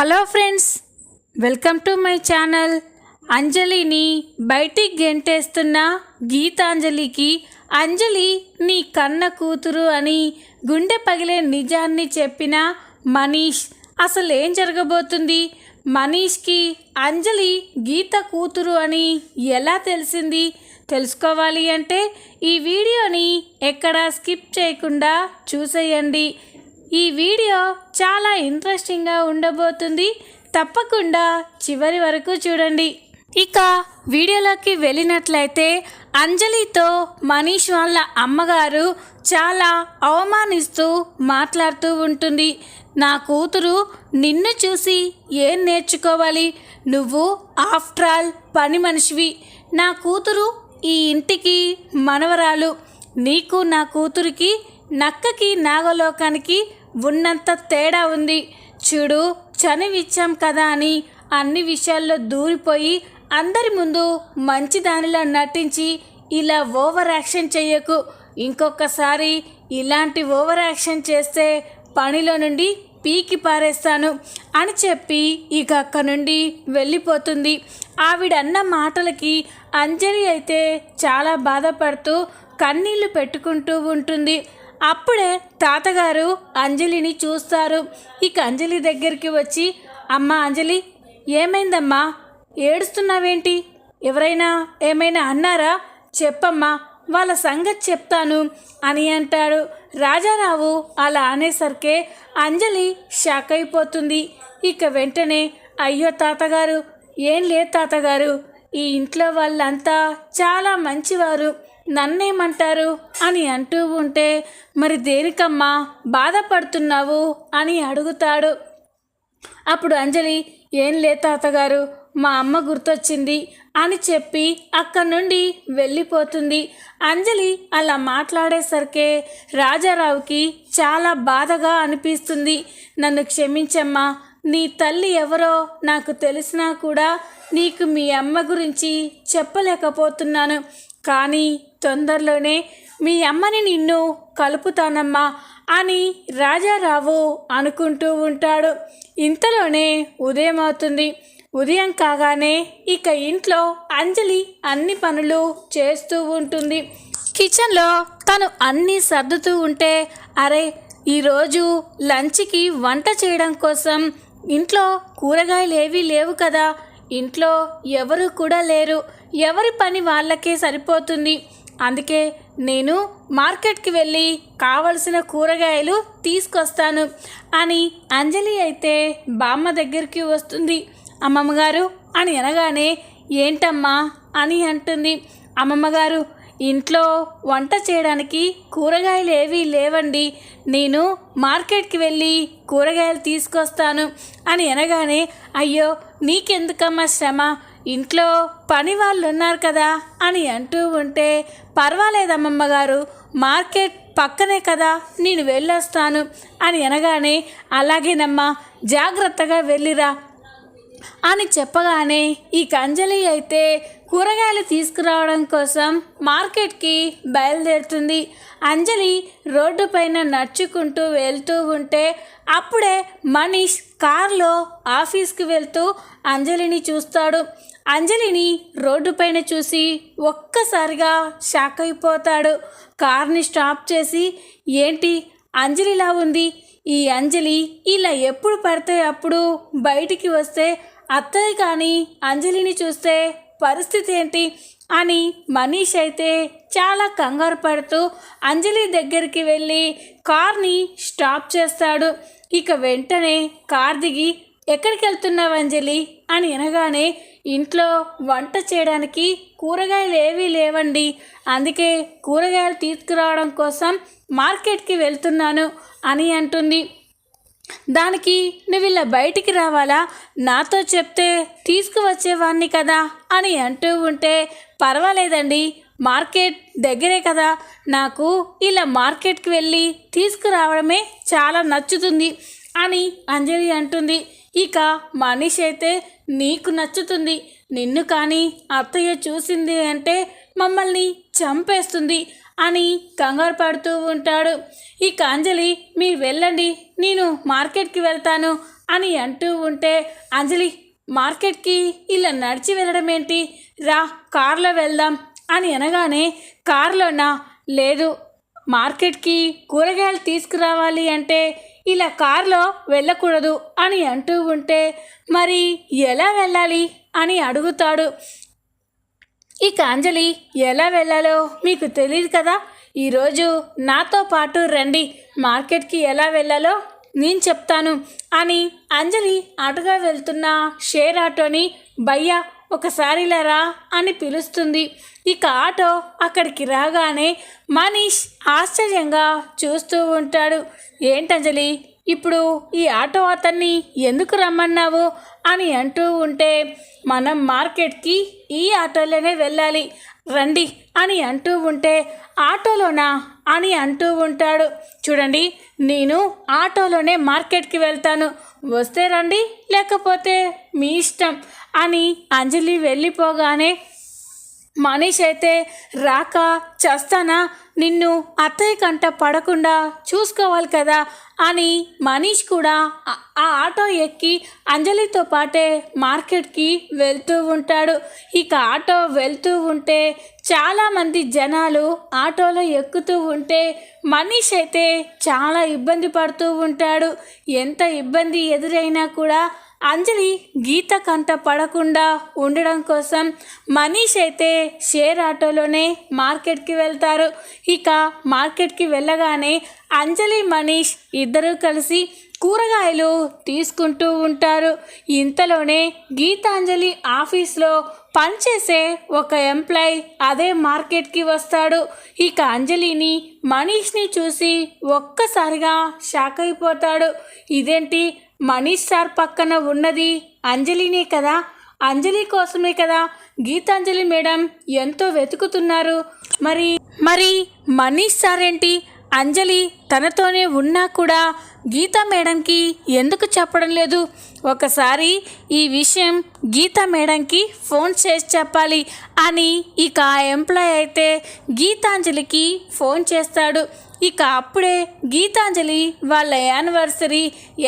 Hello friends, welcome to my channel. అంజలిని బయటికి గెంటేస్తున్న గీతాంజలికి అంజలి నీ కన్న కూతురు అని గుండె పగిలే నిజాన్ని చెప్పిన మనీష్. అసలు ఏం జరగబోతుంది? మనీష్కి అంజలి గీత కూతురు అని ఎలా తెలిసింది? తెలుసుకోవాలి అంటే ఈ వీడియోని ఎక్కడా స్కిప్ చేయకుండా చూసేయండి. ఈ వీడియో చాలా ఇంట్రెస్టింగ్గా ఉండబోతుంది. తప్పకుండా చివరి వరకు చూడండి. ఇక వీడియోలోకి వెళ్ళినట్లయితే అంజలితో మనీష్ వాళ్ళ అమ్మగారు చాలా అవమానిస్తూ మాట్లాడుతూ ఉంటుంది. నా కూతురు నిన్ను చూసి ఏం నేర్చుకోవాలి? నువ్వు ఆఫ్టర్ ఆల్ పని మనిషివి. నా కూతురు ఈ ఇంటికి మనవరాలు. నీకు నా కూతురికి నక్కకి నాగలోకానికి ఉన్నంత తేడా ఉంది. చూడు, చనివిచ్చాం కదా అని అన్ని విషయాల్లో దూరిపోయి అందరి ముందు మంచిదానిలా నటించి ఇలా ఓవర్ యాక్షన్ చెయ్యకు. ఇంకొకసారి ఇలాంటి ఓవర్ యాక్షన్ చేస్తే పనిలో నుండి పీకి పారేస్తాను అని చెప్పి ఇక అక్క నుండి వెళ్ళిపోతుంది. ఆవిడన్న మాటలకి అంజలి అయితే చాలా బాధపడుతూ కన్నీళ్లు పెట్టుకుంటూ ఉంటుంది. అప్పుడే తాతగారు అంజలిని చూస్తారు. ఇక అంజలి దగ్గరికి వచ్చి, అమ్మ అంజలి, ఏమైందమ్మా? ఏడుస్తున్నావేంటి? ఎవరైనా ఏమైనా అన్నారా? చెప్పమ్మా, వాళ్ళ సంగతి చెప్తాను అని అంటాడు. రాజారావు అలా అనేసరికే అంజలి షాక్ అయిపోతుంది. ఇక వెంటనే, అయ్యో తాతగారు, ఏం లేదు తాతగారు, ఈ ఇంట్లో వాళ్ళంతా చాలా మంచివారు, నన్నేమంటారు అని అంటూ ఉంటే, మరి దేనికమ్మా బాధపడుతున్నావు అని అడుగుతాడు. అప్పుడు అంజలి, ఏం లేదు తాతగారు, మా అమ్మ గుర్తొచ్చింది అని చెప్పి అక్కడి నుండి వెళ్ళిపోతుంది. అంజలి అలా మాట్లాడేసరికే రాజారావుకి చాలా బాధగా అనిపిస్తుంది. నన్ను క్షమించమ్మా, నీ తల్లి ఎవరో నాకు తెలిసినా కూడా నీకు మీ అమ్మ గురించి చెప్పలేకపోతున్నాను. కానీ తొందరలోనే మీ అమ్మని నిన్ను కలుపుతానమ్మా అని రాజారావు అనుకుంటూ ఉంటాడు. ఇంతలోనే ఉదయం అవుతుంది. ఉదయం కాగానే ఇక ఇంట్లో అంజలి అన్ని పనులు చేస్తూ ఉంటుంది. కిచెన్లో తను అన్నీ సర్దుతూ ఉంటే, అరే ఈరోజు లంచ్కి వంట చేయడం కోసం ఇంట్లో కూరగాయలు ఏవీ లేవు కదా, ఇంట్లో ఎవరు కూడా లేరు, ఎవరి పని వాళ్ళకే సరిపోతుంది, అందుకే నేను మార్కెట్కి వెళ్ళి కావలసిన కూరగాయలు తీసుకొస్తాను అని అంజలి అయితే బామ్మ దగ్గరికి వస్తుంది. అమ్మమ్మగారు అని అనగానే, ఏంటమ్మా అని అంటుంది. అమ్మమ్మగారు, ఇంట్లో వంట చేయడానికి కూరగాయలు ఏవీ లేవండి, నేను మార్కెట్కి వెళ్ళి కూరగాయలు తీసుకొస్తాను అని అనగానే, అయ్యో నీకెందుకమ్మా శ్రమ, ఇంట్లో పని వాళ్ళు ఉన్నారు కదా అని అంటూ ఉంటే, పర్వాలేదమ్మమ్మగారు, మార్కెట్ పక్కనే కదా, నేను వెళ్ళొస్తాను అని అనగానే, అలాగేనమ్మా, జాగ్రత్తగా వెళ్ళిరా అని చెప్పగానే ఈ అంజలి అయితే కూరగాయలు తీసుకురావడం కోసం మార్కెట్కి బయలుదేరుతుంది. అంజలి రోడ్డు పైన నడుచుకుంటూ వెళ్తూ ఉంటే అప్పుడే మనీష్ కారులో ఆఫీస్కి వెళ్తూ అంజలిని చూస్తాడు. అంజలిని రోడ్డు పైన చూసి ఒక్కసారిగా షాక్ అయిపోతాడు. కార్ని స్టాప్ చేసి, ఏంటి అంజలిలా ఉంది? ఈ అంజలి ఇలా ఎప్పుడు పడితే అప్పుడు బయటికి వస్తే, అత్తయ్య కానీ అంజలిని చూస్తే పరిస్థితి ఏంటి అని మనీష్ అయితే చాలా కంగారు పడుతూ అంజలి దగ్గరికి వెళ్ళి కార్ని స్టాప్ చేస్తాడు. ఇక వెంటనే కార్ దిగి, ఎక్కడికి వెళ్తున్నావు అంజలి అని అనగానే, ఇంట్లో వంట చేయడానికి కూరగాయలు ఏవీ లేవండి, అందుకే కూరగాయలు తీసుకురావడం కోసం మార్కెట్కి వెళ్తున్నాను అని అంటుంది. దానికి నువ్వు ఇలా బయటికి రావాలా? నాతో చెప్తే తీసుకువచ్చేవాడిని కదా అని అంటూ ఉంటే, పర్వాలేదండి, మార్కెట్ దగ్గరే కదా, నాకు ఇలా మార్కెట్కి వెళ్ళి తీసుకురావడమే చాలా నచ్చుతుంది అని అంజలి అంటుంది. ఇక మనీష్ అయితే, నీకు నచ్చుతుంది, నిన్ను కానీ అత్తయ్య చూసింది అంటే మమ్మల్ని చంపేస్తుంది అని కంగారు పడుతూ ఉంటాడు. ఇక అంజలి మీరు వెళ్ళండి, నేను మార్కెట్కి వెళ్తాను అని అంటూ ఉంటే, అంజలి మార్కెట్కి ఇలా నడిచి వెళ్ళడం ఏంటి, రా కార్లో వెళ్దాం అని అనగానే, కార్లోనా, లేదు మార్కెట్కి కూరగాయలు తీసుకురావాలి అంటే ఇలా కార్లో వెళ్ళకూడదు అని అంటూ ఉంటే, మరి ఎలా వెళ్ళాలి అని అడుగుతాడు. ఇక అంజలి ఎలా వెళ్ళాలో మీకు తెలియదు కదా, ఈరోజు నాతో పాటు రండి, మార్కెట్కి ఎలా వెళ్ళాలో నేను చెప్తాను అని అంజలి అటుగా వెళ్తున్న షేర్ ఆటోని భయ్యా ఒకసారి రా అని పిలుస్తుంది. ఇక ఆటో అక్కడికి రాగానే మనీష్ ఆశ్చర్యంగా చూస్తూ ఉంటాడు. ఏంటంజలి ఇప్పుడు ఈ ఆటో అతన్ని ఎందుకు రమ్మన్నావు అని అంటూ ఉంటే, మనం మార్కెట్కి ఈ ఆటోలోనే వెళ్ళాలి రండి అని అంటూ ఉంటే, ఆటోలోనా అని అంటూ ఉంటాడు. చూడండి నేను ఆటోలోనే మార్కెట్కి వెళ్తాను, వస్తే రండి లేకపోతే మీ ఇష్టం అని అంజలి వెళ్ళిపోగానే, మనీష్ అయితే రాక చస్తానా, నిన్ను అత్తయ్య కంట పడకుండా చూసుకోవాలి కదా అని మనీష్ కూడా ఆ ఆటో ఎక్కి అంజలితో పాటే మార్కెట్కి వెళ్తూ ఉంటాడు. ఇక ఆటో వెళ్తూ ఉంటే చాలామంది జనాలు ఆటోలో ఎక్కుతూ ఉంటే మనీష్ అయితే చాలా ఇబ్బంది పడుతూ ఉంటాడు. ఎంత ఇబ్బంది ఎదురైనా కూడా అంజలి గీత కంట పడకుండా ఉండడం కోసం మనీష్ అయితే షేర్ ఆటోలోనే మార్కెట్కి వెళ్తారు. ఇక మార్కెట్కి వెళ్ళగానే అంజలి మనీష్ ఇద్దరూ కలిసి కూరగాయలు తీసుకుంటూ ఉంటారు. ఇంతలోనే గీతాంజలి ఆఫీస్లో పనిచేసే ఒక ఎంప్లాయ్ అదే మార్కెట్కి వస్తాడు. ఇక అంజలిని మనీష్ని చూసి ఒక్కసారిగా షాక్ అయిపోతాడు. ఇదేంటి, మనీష్ సార్ పక్కన ఉన్నది అంజలినే కదా, అంజలి కోసమే కదా గీతాంజలి మేడం ఎంతో వెతుకుతున్నారు, మరి మనీష్ సార్ ఏంటి అంజలి తనతోనే ఉన్నా కూడా గీతా మేడంకి ఎందుకు చెప్పడం లేదు, ఒకసారి ఈ విషయం గీతా మేడంకి ఫోన్ చేసి చెప్పాలి అని ఇక ఆ ఎంప్లాయ్ అయితే గీతాంజలికి ఫోన్ చేస్తాడు. ఇక అప్పుడే గీతాంజలి వాళ్ళ యానివర్సరీ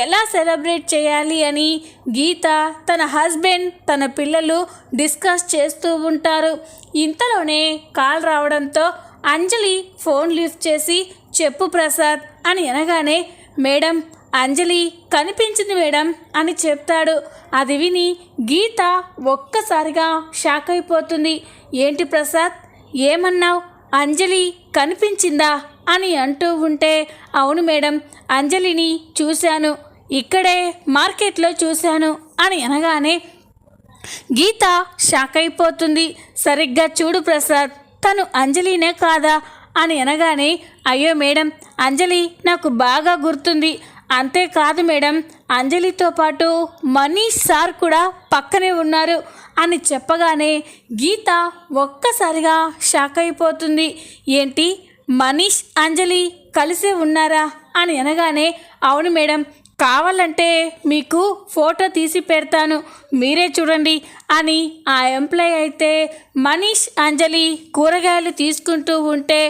ఎలా సెలబ్రేట్ చేయాలి అని గీత, తన హస్బెండ్, తన పిల్లలు డిస్కస్ చేస్తూ ఉంటారు. ఇంతలోనే కాల్ రావడంతో అంజలి ఫోన్ లిఫ్ట్ చేసి, చెప్పు ప్రసాద్ అని అనగానే, మేడం అంజలి కనిపించింది మేడం అని చెప్తాడు. అది విని గీత ఒక్కసారిగా షాక్ అయిపోతుంది. ఏంటి ప్రసాద్ ఏమన్నావు, అంజలి కనిపించిందా అని అంటూ ఉంటే, అవును మేడం అంజలిని చూశాను, ఇక్కడే మార్కెట్లో చూశాను అని అనగానే గీత షాక్ అయిపోతుంది. సరిగ్గా చూడు ప్రసాద్, తను అంజలినే కాదా అని అనగానే, అయ్యో మేడం అంజలి నాకు బాగా గుర్తుంది, అంతేకాదు మేడం అంజలితో పాటు మనీష్ సార్ కూడా పక్కనే ఉన్నారు అని చెప్పగానే గీత ఒక్కసారిగా షాక్ అయిపోతుంది. ఏంటి, మనీష్ అంజలి కలిసే ఉన్నారా అని అనగానే, అవును మేడం కావాలంటే మీకు ఫోటో తీసి పెడతాను మీరే చూడండి అని ఆ ఎంప్లాయ్ అయితే మనీష్ అంజలి కూరగాయలు తీసుకుంటూ ఉంటే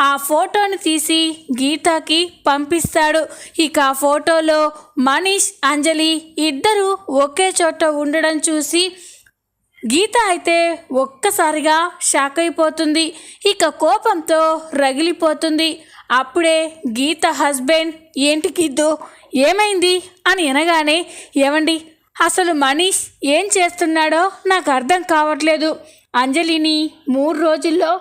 ఆ ఫోటోని తీసి గీతాకి పంపిస్తాడు. ఇక ఆ ఫోటోలో మనీష్ అంజలి ఇద్దరు ఒకే చోట ఉండడం చూసి గీత అయితే ఒక్కసారిగా షాక్ అయిపోతుంది. ఇక కోపంతో రగిలిపోతుంది. అప్పుడే గీత హస్బెండ్, ఏంటి గిద్దు ఏమైంది అని అనగానే, ఏమండి అసలు మనీష్ ఏం చేస్తున్నాడో నాకు అర్థం కావట్లేదు, అంజలిని 3 రోజుల్లో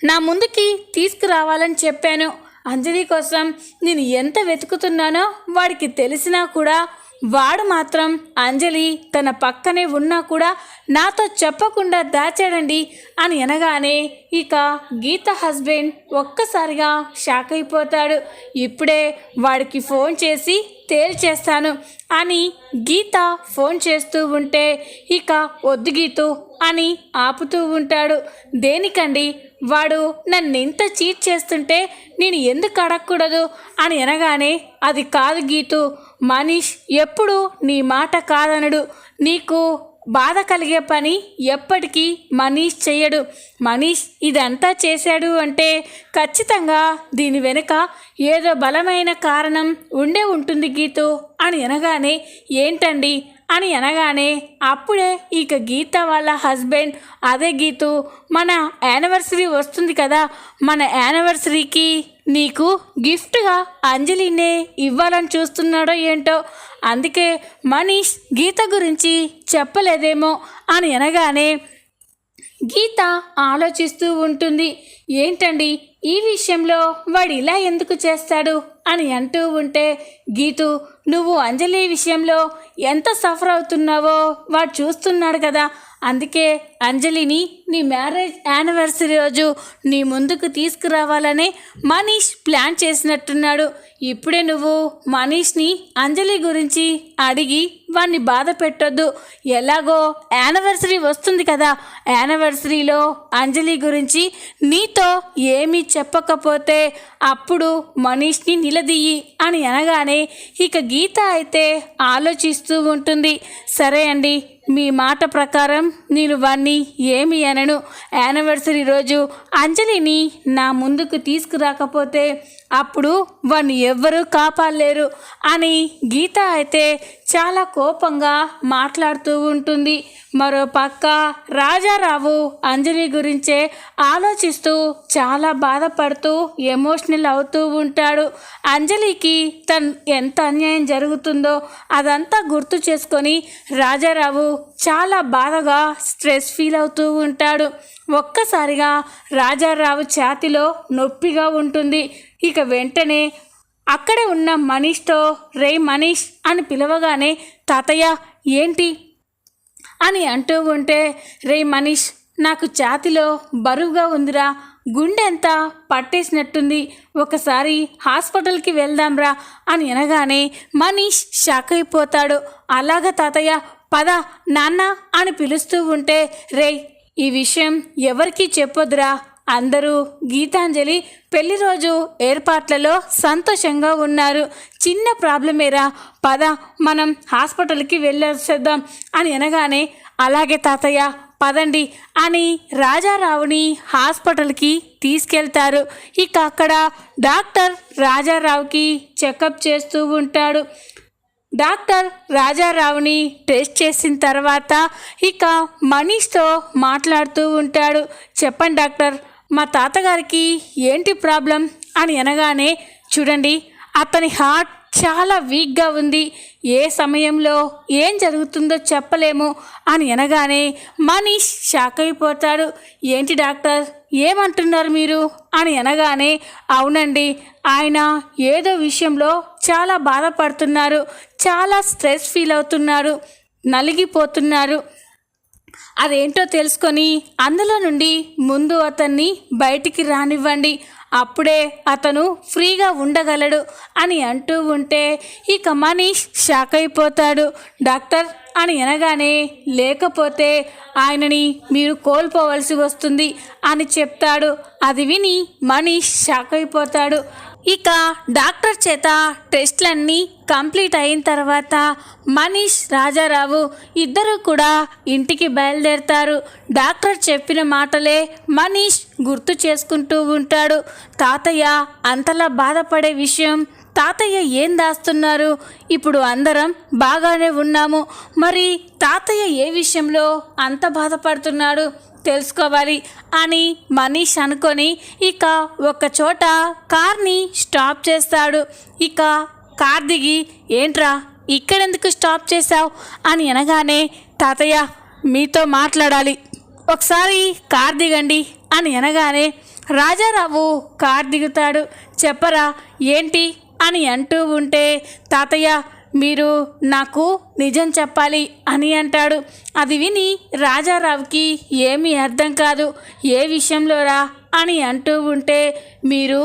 నా ముందుకి తీసుకురావాలని చెప్పాను, అంజలి కోసం నేను ఎంత వెతుకుతున్నానో వాడికి తెలిసినా కూడా వాడు మాత్రం అంజలి తన పక్కనే ఉన్నా కూడా నాతో చెప్పకుండా దాచాడండి అని అనగానే ఇక గీత హస్బెండ్ ఒక్కసారిగా షాక్ అయిపోతాడు. ఇప్పుడే వాడికి ఫోన్ చేసి తేల్చేస్తాను అని గీత ఫోన్ చేస్తూ ఉంటే ఇక వద్దు గీతు అని ఆపుతూ ఉంటాడు. దేనికండి, వాడు నన్ను ఎంత చీట్ చేస్తుంటే నేను ఎందుకు అడగకూడదు అని అనగానే, అది కాదు గీతు, మనీష్ ఎప్పుడు నీ మాట కాదనడు, నీకు బాధ కలిగే పని ఎప్పటికీ మనీష్ చెయ్యడు. మనీష్ ఇదంతా చేశాడు అంటే ఖచ్చితంగా దీని వెనుక ఏదో బలమైన కారణం ఉండే ఉంటుంది గీతు అని అనగానే, ఏంటండి అని అనగానే అప్పుడే ఇక గీత వాళ్ళ హస్బెండ్, అదే గీతు, మన యానివర్సరీ వస్తుంది కదా, మన యానివర్సరీకి నీకు గిఫ్ట్గా అంజలినే ఇవ్వాలని చూస్తున్నాడో ఏంటో, అందుకే మనీష్ గీత గురించి చెప్పలేదేమో అని అనగానే గీత ఆలోచిస్తూ ఉంటుంది. ఏంటండి ఈ విషయంలో వాడు ఇలా ఎందుకు చేస్తాడు అని అంటూ ఉంటే, గీతు నువ్వు అంజలి విషయంలో ఎంత సఫర్ అవుతున్నావో వాడు చూస్తున్నాడు కదా, అందుకే అంజలిని నీ మ్యారేజ్ యానివర్సరీ రోజు నీ ముందుకు తీసుకురావాలని మనీష్ ప్లాన్ చేసినట్టున్నాడు. ఇప్పుడే నువ్వు మనీష్ని అంజలి గురించి అడిగి వాడిని బాధ పెట్టొద్దు. ఎలాగో యానివర్సరీ వస్తుంది కదా, యానివర్సరీలో అంజలి గురించి నీతో ఏమీ చెప్పకపోతే అప్పుడు మనీష్ని నిలదీయి అని అనగానే ఇక గీత అయితే ఆలోచిస్తూ ఉంటుంది. సరే అండి, మీ మాట ప్రకారం నేను వాణ్ణి ఏమి అనను. యానివర్సరీ రోజు అంజలిని నా ముందుకు తీసుకురాకపోతే అప్పుడు వాణ్ణి ఎవ్వరూ కాపాడలేరు అని గీత అయితే చాలా కోపంగా మాట్లాడుతూ ఉంటుంది. మరో పక్క రాజారావు అంజలి గురించే ఆలోచిస్తూ చాలా బాధపడుతూ ఎమోషనల్ అవుతూ ఉంటాడు. అంజలికి ఎంత అన్యాయం జరుగుతుందో అదంతా గుర్తు చేసుకొని రాజారావు చాలా బాధగా స్ట్రెస్ ఫీల్ అవుతూ ఉంటాడు. ఒక్కసారిగా రాజారావు ఛాతిలో నొప్పిగా ఉంటుంది. ఇక వెంటనే అక్కడే ఉన్న మనీష్తో, రే మనీష్ అని పిలవగానే, తాతయ్య ఏంటి అని అంటూ ఉంటే, రే మనీష్ నాకు ఛాతిలో బరువుగా ఉందిరా, గుండె అంతా పట్టేసినట్టుంది, ఒకసారి హాస్పిటల్కి వెళ్దాంరా అని అనగానే మనీష్ షాక్ అయిపోతాడు. అలాగా తాతయ్య పద నాన్న అని పిలుస్తూ ఉంటే, రే ఈ విషయం ఎవరికీ చెప్పొద్దురా, అందరూ గీతాంజలి పెళ్లి రోజు ఏర్పాట్లలో సంతోషంగా ఉన్నారు, చిన్న ప్రాబ్లమేరా, పద మనం హాస్పిటల్కి వెళ్ళేసేద్దాం అని అనగానే, అలాగే తాతయ్య పదండి అని రాజారావుని హాస్పిటల్కి తీసుకెళ్తారు. ఇక అక్కడ డాక్టర్ రాజారావుకి చెకప్ చేస్తూ ఉంటాడు. డాక్టర్ రాజారావుని టెస్ట్ చేసిన తర్వాత ఇక మనీష్తో మాట్లాడుతూ ఉంటాడు. చెప్పండి డాక్టర్, మా తాతగారికి ఏంటి ప్రాబ్లం అని అనగానే, చూడండి అతని హార్ట్ చాలా వీక్గా ఉంది, ఏ సమయంలో ఏం జరుగుతుందో చెప్పలేము అని అనగానే మనీష్ షాక్ అయిపోతాడు. ఏంటి డాక్టర్ ఏమంటున్నారు మీరు అని అనగానే, అవునండి ఆయన ఏదో విషయంలో చాలా బాధపడుతున్నారు, చాలా స్ట్రెస్ ఫీల్ అవుతున్నారు, నలిగిపోతున్నారు, అదేంటో తెలుసుకొని అందులో నుండి ముందు అతన్ని బయటికి రానివ్వండి, అప్పుడే అతను ఫ్రీగా ఉండగలడు అని అంటూ ఉంటే ఇక మనీష్ షాక్ అయిపోతాడు. డాక్టర్ అని అనగానే, లేకపోతే ఆయనని మీరు కోల్పోవలసి వస్తుంది అని చెప్తాడు. అది విని మనీష్ షాక్ అయిపోతాడు. ఇక డాక్టర్ చేత టెస్ట్లన్నీ కంప్లీట్ అయిన తర్వాత మనీష్ రాజారావు ఇద్దరు కూడా ఇంటికి బయలుదేరుతారు. డాక్టర్ చెప్పిన మాటలే మనీష్ గుర్తు చేసుకుంటూ ఉంటాడు. తాతయ్య అంతలా బాధపడే విషయం తాతయ్య ఏం దాస్తున్నారు, ఇప్పుడు అందరం బాగానే ఉన్నాము, మరి తాతయ్య ఏ విషయంలో అంత బాధపడుతున్నాడు తెలుసుకోవాలి అని మనీష్ అనుకొని ఇక ఒక చోట కార్ని స్టాప్ చేస్తాడు. ఇక కార్ దిగి, ఏంట్రా ఇక్కడెందుకు స్టాప్ చేశావు అని అనగానే, తాతయ్య మీతో మాట్లాడాలి, ఒకసారి కార్ దిగండి అని అనగానే రాజారావు కార్ దిగుతాడు. చెప్పరా ఏంటి అని అంటూ ఉంటే, తాతయ్య మీరు నాకు నిజం చెప్పాలి అని అంటాడు. అది విని రాజారావుకి ఏమీ అర్థం కాదు. ఏ విషయంలోరా అని అంటూ ఉంటే, మీరు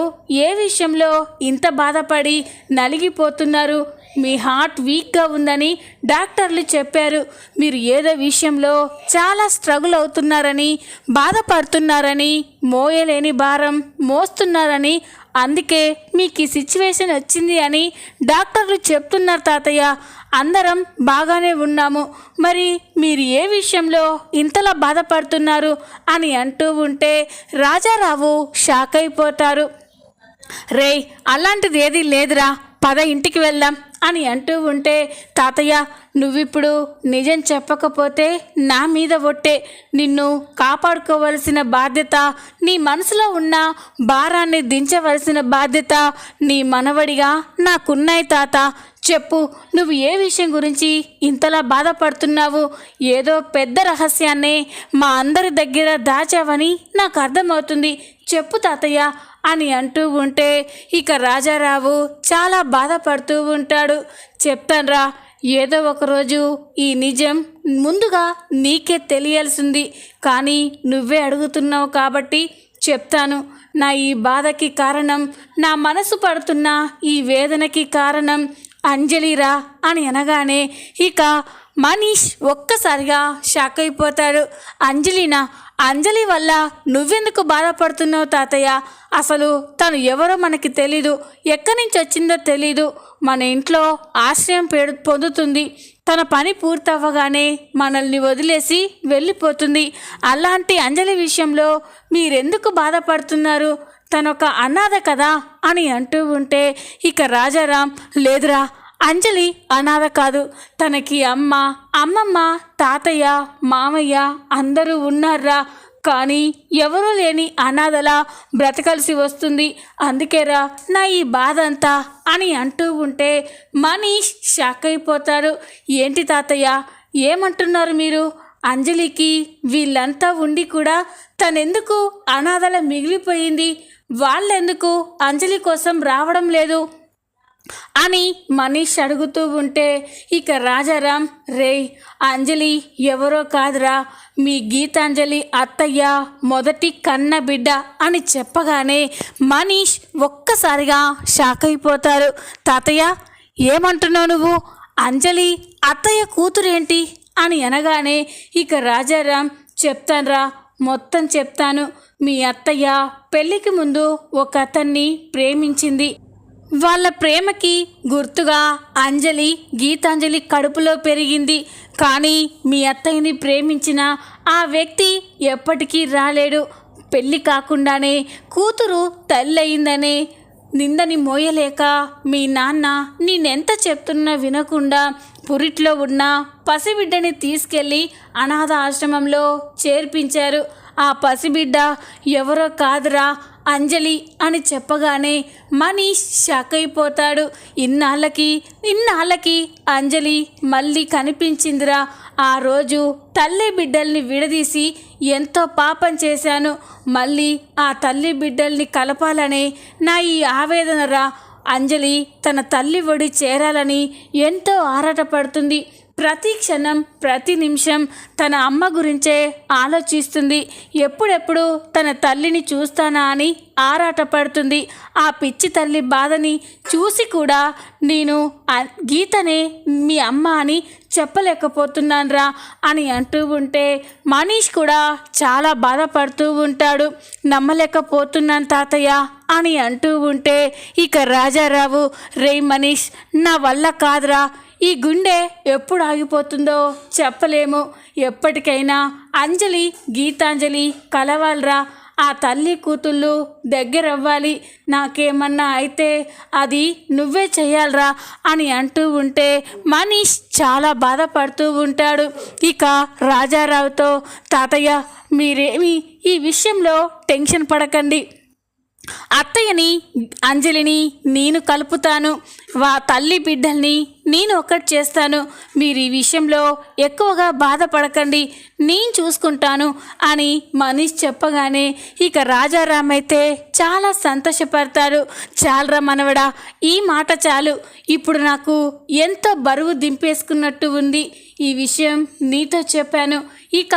ఏ విషయంలో ఇంత బాధపడి నలిగిపోతున్నారు, మీ హార్ట్ వీక్గా ఉందని డాక్టర్లు చెప్పారు, మీరు ఏదో విషయంలో చాలా స్ట్రగుల్ అవుతున్నారని, బాధపడుతున్నారని, మోయలేని భారం మోస్తున్నారని అందుకే మీకు ఈ సిచ్యువేషన్ వచ్చింది అని డాక్టర్లు చెప్తున్నారు తాతయ్య. అందరం బాగానే ఉన్నాము. మరి మీరు ఏ విషయంలో ఇంతలా బాధపడుతున్నారు అని అంటూ ఉంటే రాజారావు షాక్ అయిపోతారు. రేయ్, అలాంటిది ఏదీ లేదురా, పద ఇంటికి వెళ్దాం అని అంటూ ఉంటే తాతయ్య, నువ్విప్పుడు నిజం చెప్పకపోతే నా మీద ఒట్టే. నిన్ను కాపాడుకోవలసిన బాధ్యత, నీ మనసులో ఉన్న భారాన్ని దించవలసిన బాధ్యత నీ మనవడిగా నాకున్నాయి తాత. చెప్పు, నువ్వు ఏ విషయం గురించి ఇంతలా బాధపడుతున్నావు? ఏదో పెద్ద రహస్యాన్ని మా అందరి దగ్గర దాచావని నాకు అర్థమవుతుంది. చెప్పు తాతయ్య అని అంటూ ఉంటే ఇక రాజారావు చాలా బాధపడుతూ ఉంటాడు. చెప్తాన్రా, ఏదో ఒకరోజు ఈ నిజం ముందుగా నీకే తెలియాల్సింది, కానీ నువ్వే అడుగుతున్నావు కాబట్టి చెప్తాను. నా ఈ బాధకి కారణం, నా మనసు పడుతున్న ఈ వేదనకి కారణం అంజలిరా అని అనగానే ఇక మనీష్ ఒక్కసారిగా షాక్ అయిపోతాడు. అంజలినా? అంజలి వల్ల నువ్వెందుకు బాధపడుతున్నావు తాతయ్య? అసలు తను ఎవరో మనకి తెలీదు, ఎక్కడి నుంచి వచ్చిందో తెలీదు. మన ఇంట్లో ఆశ్రయం పొందుతుంది. తన పని పూర్తవ్వగానే మనల్ని వదిలేసి వెళ్ళిపోతుంది. అలాంటి అంజలి విషయంలో మీరెందుకు బాధపడుతున్నారు? తనొక అనాథ కదా అని అంటూ ఉంటే ఇక రాజారాం, లేదురా, అంజలి అనాథ కాదు. తనకి అమ్మ, అమ్మమ్మ, తాతయ్య, మామయ్య అందరూ ఉన్నారా. కానీ ఎవరూ లేని అనాథలా బ్రతకాల్సి వస్తుంది. అందుకేరా నా ఈ బాధ అంతా అని అంటూ ఉంటే మనీష్ షాక్ అయిపోతారు. ఏంటి తాతయ్య, ఏమంటున్నారు మీరు? అంజలికి వీళ్ళంతా ఉండి కూడా తనెందుకు అనాథల మిగిలిపోయింది? వాళ్ళెందుకు అంజలి కోసం రావడం లేదు అని మనీష్ అడుగుతూ ఉంటే ఇక రాజారాం, రేయ్, అంజలి ఎవరో కాదురా, మీ గీతాంజలి అత్తయ్య మొదటి కన్న బిడ్డ అని చెప్పగానే మనీష్ ఒక్కసారిగా షాక్ అయిపోతారు. తాతయ్య, ఏమంటున్నావు నువ్వు? అంజలి అత్తయ్య కూతురేంటి అని అనగానే ఇక రాజారాం, చెప్తాన్రా, మొత్తం చెప్తాను. మీ అత్తయ్య పెళ్ళికి ముందు ఒక అతన్ని ప్రేమించింది. వాళ్ళ ప్రేమకి గుర్తుగా అంజలి, గీతాంజలి కడుపులో పెరిగింది. కానీ మీ అత్తయ్యని ప్రేమించిన ఆ వ్యక్తి ఎప్పటికీ రాలేడు. పెళ్ళి కాకుండానే కూతురు తల్లి అయిందనే నిందని మోయలేక మీ నాన్న నేనెంత చెప్తున్నా వినకుండా పురిట్లో ఉన్న పసిబిడ్డని తీసుకెళ్ళి అనాథ ఆశ్రమంలో చేర్పించారు. ఆ పసిబిడ్డ ఎవరో కాదురా, అంజలి అని చెప్పగానే మనీష్ షాక్ అయిపోతాడు. ఇన్నాళ్ళకి అంజలి మళ్ళీ కనిపించిందిరా. ఆ రోజు తల్లి బిడ్డల్ని విడదీసి ఎంతో పాపం చేశాను. మళ్ళీ ఆ తల్లి బిడ్డల్ని కలపాలనే నా ఈ ఆవేదనరా. అంజలి తన తల్లి ఒడి చేరాలని ఎంతో ఆరాటపడుతుంది. ప్రతి క్షణం, ప్రతి నిమిషం తన అమ్మ గురించే ఆలోచిస్తుంది. ఎప్పుడెప్పుడు తన తల్లిని చూస్తానా అని ఆరాటపడుతుంది. ఆ పిచ్చి తల్లి బాధని చూసి కూడా నేను గీతనే మీ అమ్మ అని చెప్పలేకపోతున్నానురా అని అంటూ ఉంటే మనీష్ కూడా చాలా బాధపడుతూ ఉంటాడు. నమ్మలేకపోతున్నాను తాతయ్య అని అంటూ ఉంటే ఇక రాజారావు, రేయ్ మనీష్, నా వల్ల కాదురా, ఈ గుండె ఎప్పుడు ఆగిపోతుందో చెప్పలేము. ఎప్పటికైనా అంజలి, గీతాంజలి కలవాలరా. ఆ తల్లి కూతుళ్ళు దగ్గరవ్వాలి. నాకేమన్నా అయితే అది నువ్వే చెయ్యాలరా అని అంటూ ఉంటే మనీష్ చాలా బాధపడుతూ ఉంటాడు. ఇక రాజారావుతో, తాతయ్య, మీరేమీ ఈ విషయంలో టెన్షన్ పడకండి. అత్తయ్యని, అంజలిని నేను కలుపుతాను. తల్లి బిడ్డల్ని నేను ఒక్కటి చేస్తాను. మీరు ఈ విషయంలో ఎక్కువగా బాధపడకండి, నేను చూసుకుంటాను అని మనీష్ చెప్పగానే ఇక రాజారాం అయితే చాలా సంతోషపడతాడు. చాలరా మనవడా, ఈ మాట చాలు. ఇప్పుడు నాకు ఎంతో బరువు దింపేసుకున్నట్టు ఉంది. ఈ విషయం నీతో చెప్పాను. ఇక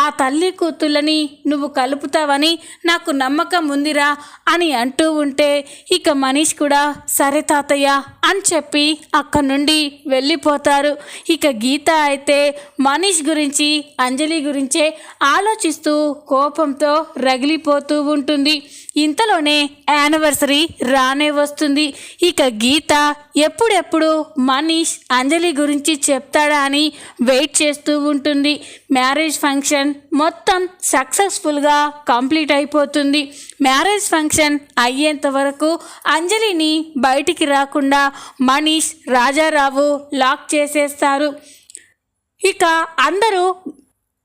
ఆ తల్లి కూతుళ్ళని నువ్వు కలుపుతావని నాకు నమ్మకం ఉందిరా అని అంటూ ఉంటే ఇక మనీష్ కూడా సరే తాతయ్య అని చెప్పి అక్కడి నుండి వెళ్ళిపోతారు. ఇక గీత అయితే మనీష్ గురించి అంజలి గురించే ఆలోచిస్తూ కోపంతో రగిలిపోతూ ఉంటుంది. ఇంతలోనే యానివర్సరీ రానే వస్తుంది. ఇక గీత ఎప్పుడెప్పుడు మనీష్ అంజలి గురించి చెప్తాడా అని వెయిట్ చేస్తూ ఉంటుంది. మ్యారేజ్ ఫంక్షన్ మొత్తం సక్సెస్ఫుల్గా కంప్లీట్ అయిపోతుంది. మ్యారేజ్ ఫంక్షన్ అయ్యేంత వరకు అంజలిని బయటికి రాకుండా మనీష్ రాజారావు లాక్ చేసేస్తారు. ఇక అందరూ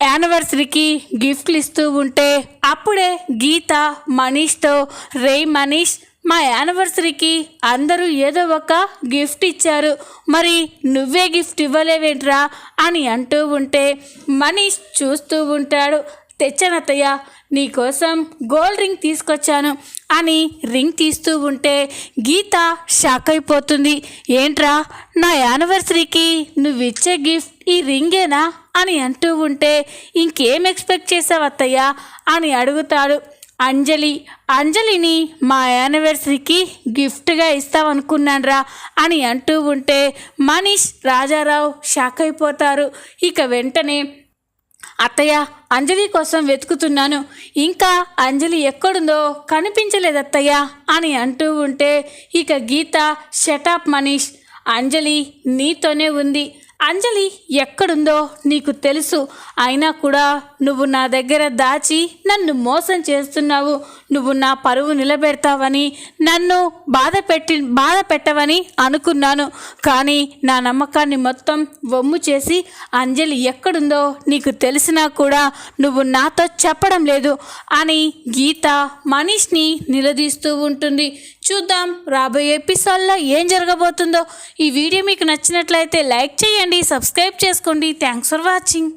యానివర్సరీకి గిఫ్ట్లు ఇస్తూ ఉంటే అప్పుడే గీత మనీష్తో రే మనీష్, మా యానివర్సరీకి అందరూ ఏదో ఒక గిఫ్ట్ ఇచ్చారు, మరి నువ్వే గిఫ్ట్ ఇవ్వలేవేంట్రా అని అంటూ ఉంటే మనీష్ చూస్తూ ఉంటాడు. తెచ్చానత్తయ్య, నీకోసం గోల్డ్ రింగ్ తీసుకొచ్చాను అని రింగ్ తీస్తూ ఉంటే గీత షాక్ అయిపోతుంది. ఏంట్రా, నా యానివర్సరీకి నువ్వు ఇచ్చే గిఫ్ట్ ఈ రింగేనా అని అంటూ ఉంటే ఇంకేం ఎక్స్పెక్ట్ చేసావు అత్తయ్య అని అడుగుతాడు. అంజలిని మా యానివర్సరీకి గిఫ్ట్గా ఇస్తామనుకున్నాన్రా అని అంటూ ఉంటే మనీష్ రాజారావు షాక్ అయిపోతారు. ఇక వెంటనే అత్తయ్య, అంజలి కోసం వెతుకుతున్నాను, ఇంకా అంజలి ఎక్కడుందో కనిపించలేదత్తయ్య అని అంటూ ఉంటే ఇక గీత షటప్ మనీష్, అంజలి నీతోనే ఉంది, అంజలి ఎక్కడుందో నీకు తెలుసు, అయినా కూడా నువ్వు నా దగ్గర దాచి నన్ను మోసం చేస్తున్నావు, నువ్వు నా పరువు నిలబెడతావని నన్ను బాధ పెట్టవని అనుకున్నాను, కానీ నా నమ్మకాన్ని మొత్తం వమ్ము చేసి అంజలి ఎక్కడుందో నీకు తెలిసినా కూడా నువ్వు నాతో చెప్పడం లేదు అని గీత మనీష్ని నిలదీస్తూ ఉంటుంది. చూద్దాం రాబోయే ఎపిసోడ్లో ఏం జరగబోతుందో. ఈ వీడియో మీకు నచ్చినట్లయితే లైక్ చేయండి, సబ్స్క్రైబ్ చేసుకోండి. Thanks for watching.